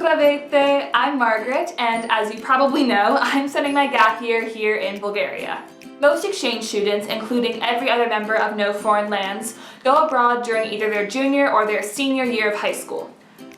Здравейте, I'm Margaret, and as you probably know, I'm spending my gap year here in Bulgaria. Most exchange students, including every other member of No Foreign Lands, go abroad during either their junior or their senior year of high school.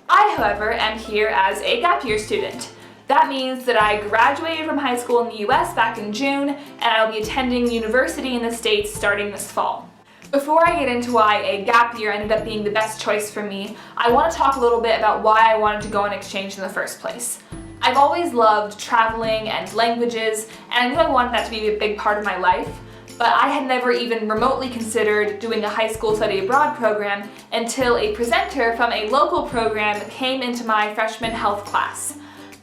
I, however, am here as a gap year student. That means that I graduated from high school in the US back in June, and I'll be attending university in the States starting this fall. Before I get into why a gap year ended up being the best choice for me, I want to talk a little bit about why I wanted to go on exchange in the first place. I've always loved traveling and languages, and I knew I wanted that to be a big part of my life, but I had never even remotely considered doing a high school study abroad program until a presenter from a local program came into my freshman health class.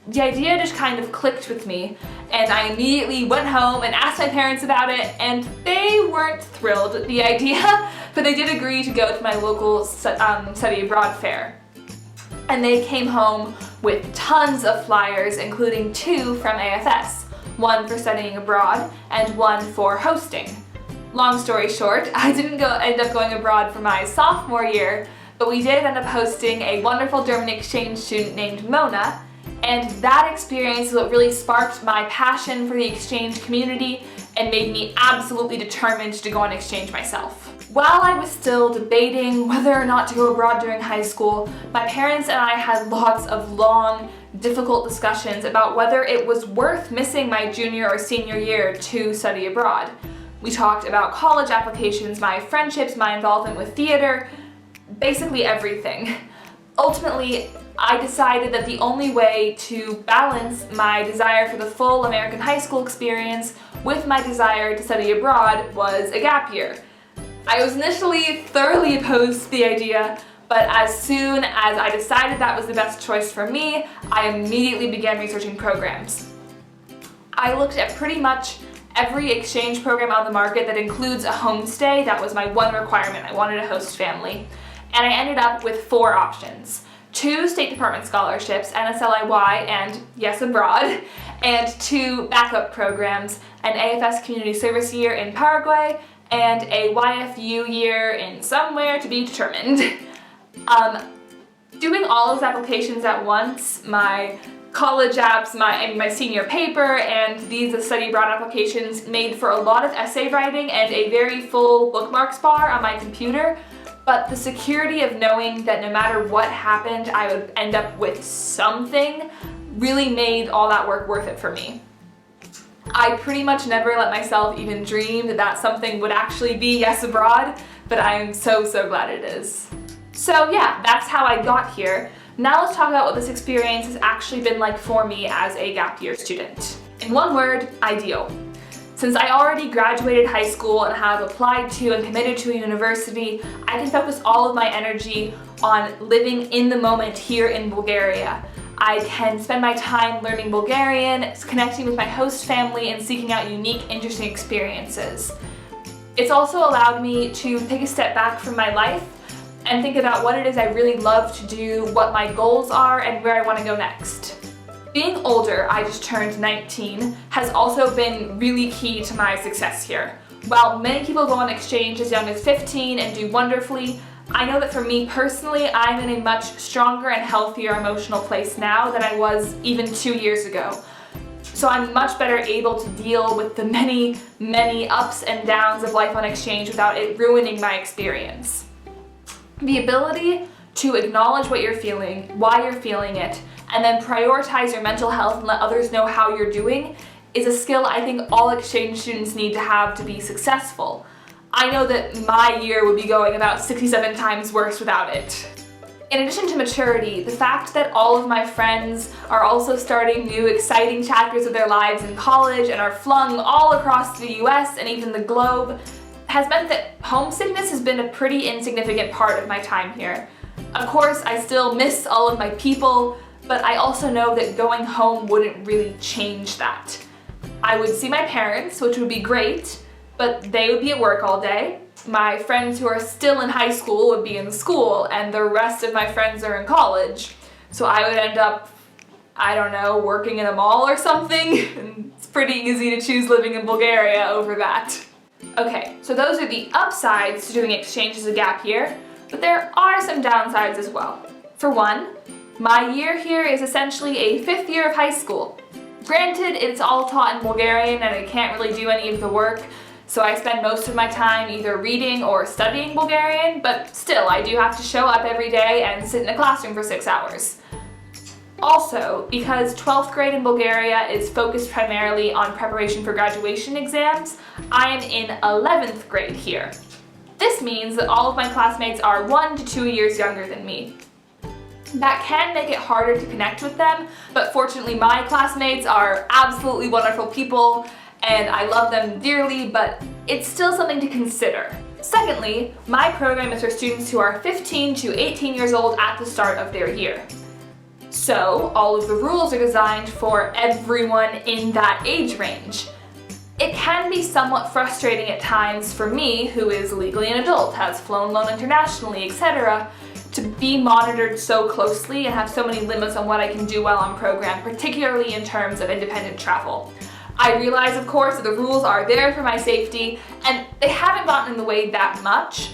The idea just kind of clicked with me, and I immediately went home and asked my parents about it, and they weren't thrilled at the idea, but they did agree to go to my local study abroad fair. And they came home with tons of flyers, including 2 from AFS, one for studying abroad and one for hosting. Long story short, I didn't end up going abroad for my sophomore year, but we did end up hosting a wonderful German exchange student named Mona. And that experience is what really sparked my passion for the exchange community and made me absolutely determined to go on exchange myself. While I was still debating whether or not to go abroad during high school, my parents and I had lots of long, difficult discussions about whether it was worth missing my junior or senior year to study abroad. We talked about college applications, my friendships, my involvement with theater, basically everything. Ultimately, I decided that the only way to balance my desire for the full American high school experience with my desire to study abroad was a gap year. I was initially thoroughly opposed to the idea, but as soon as I decided that was the best choice for me, I immediately began researching programs. I looked at pretty much every exchange program on the market that includes a homestay. That was my one requirement. I wanted a host family. And I ended up with 4 options. 2 State Department scholarships, NSLIY and Yes Abroad, and 2 backup programs, an AFS Community Service year in Paraguay, and a YFU year in somewhere to be determined. Doing all those applications at once, my college apps, my senior paper, and these study abroad applications made for a lot of essay writing and a very full bookmarks bar on my computer. But the security of knowing that no matter what happened, I would end up with something really made all that work worth it for me. I pretty much never let myself even dream that that something would actually be Yes Abroad, but I am so glad it is. So yeah, that's how I got here. Now let's talk about what this experience has actually been like for me as a gap year student. In one word, ideal. Since I already graduated high school and have applied to and committed to a university, I can focus all of my energy on living in the moment here in Bulgaria. I can spend my time learning Bulgarian, connecting with my host family, and seeking out unique, interesting experiences. It's also allowed me to take a step back from my life and think about what it is I really love to do, what my goals are, and where I want to go next. Being older, I just turned 19, has also been really key to my success here. While many people go on exchange as young as 15 and do wonderfully, I know that for me personally, I'm in a much stronger and healthier emotional place now than I was even 2 years ago. So I'm much better able to deal with the many ups and downs of life on exchange without it ruining my experience. The ability to acknowledge what you're feeling, why you're feeling it, and then prioritize your mental health and let others know how you're doing is a skill I think all exchange students need to have to be successful. I know that my year would be going about 67 times worse without it. In addition to maturity, the fact that all of my friends are also starting new exciting chapters of their lives in college and are flung all across the US and even the globe has meant that homesickness has been a pretty insignificant part of my time here. Of course, I still miss all of my people, but I also know that going home wouldn't really change that. I would see my parents, which would be great, but they would be at work all day. My friends who are still in high school would be in school, and the rest of my friends are in college. So I would end up, I don't know, working in a mall or something. And it's pretty easy to choose living in Bulgaria over that. Okay, so those are the upsides to doing exchange as a gap year, but there are some downsides as well. For one, My year here is essentially a 5th year of high school. Granted, it's all taught in Bulgarian and I can't really do any of the work, so I spend most of my time either reading or studying Bulgarian, but still, I do have to show up every day and sit in a classroom for 6 hours. Also, because 12th grade in Bulgaria is focused primarily on preparation for graduation exams, I am in 11th grade here. This means that all of my classmates are 1 to 2 years younger than me. That can make it harder to connect with them, but fortunately my classmates are absolutely wonderful people and I love them dearly, but it's still something to consider. Secondly, my program is for students who are 15 to 18 years old at the start of their year. So all of the rules are designed for everyone in that age range. It can be somewhat frustrating at times for me, who is legally an adult, has flown alone internationally, etc., to be monitored so closely and have so many limits on what I can do while on program, particularly in terms of independent travel. I realize, of course, that the rules are there for my safety, and they haven't gotten in the way that much,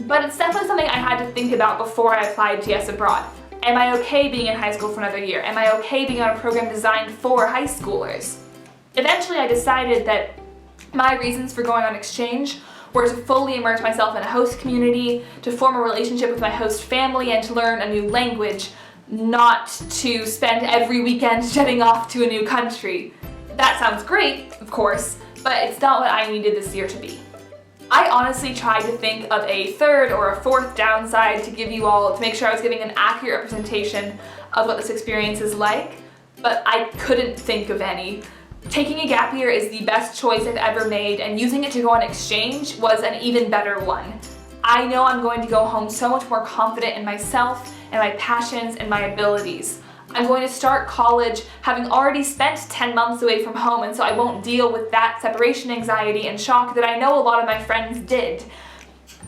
but it's definitely something I had to think about before I applied to YES Abroad. Am I okay being in high school for another year? Am I okay being on a program designed for high schoolers? Eventually I decided that my reasons for going on exchange were to fully immerse myself in a host community, to form a relationship with my host family, and to learn a new language, not to spend every weekend jetting off to a new country. That sounds great, of course, but it's not what I needed this year to be. I honestly tried to think of a third or a fourth downside to give you all, to make sure I was giving an accurate representation of what this experience is like, but I couldn't think of any. Taking a gap year is the best choice I've ever made, and using it to go on exchange was an even better one. I know I'm going to go home so much more confident in myself and my passions and my abilities. I'm going to start college having already spent 10 months away from home, and so I won't deal with that separation anxiety and shock that I know a lot of my friends did.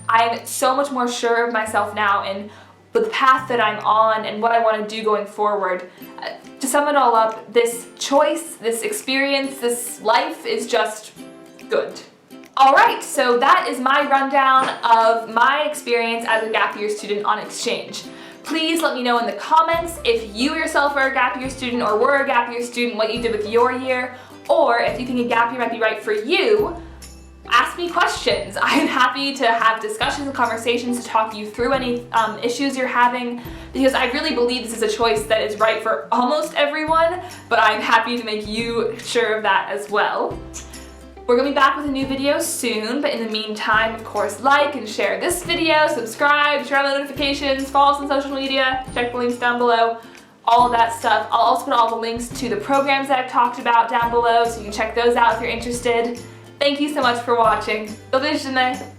I'm so much more sure of myself now and the path that I'm on and what I want to do going forward. To sum it all up, this choice, this experience, this life is just good. Alright, so that is my rundown of my experience as a gap year student on exchange. Please let me know in the comments if you yourself are a gap year student or were a gap year student, what you did with your year, or if you think a gap year might be right for you. Ask me questions. I'm happy to have discussions and conversations to talk you through any issues you're having, because I really believe this is a choice that is right for almost everyone, but I'm happy to make you sure of that as well. We're going to be back with a new video soon, but in the meantime, of course, like and share this video, subscribe, turn on the notifications, follow us on social media, check the links down below, all of that stuff. I'll also put all the links to the programs that I've talked about down below, so you can check those out if you're interested. Thank you so much for watching. Do widzenia!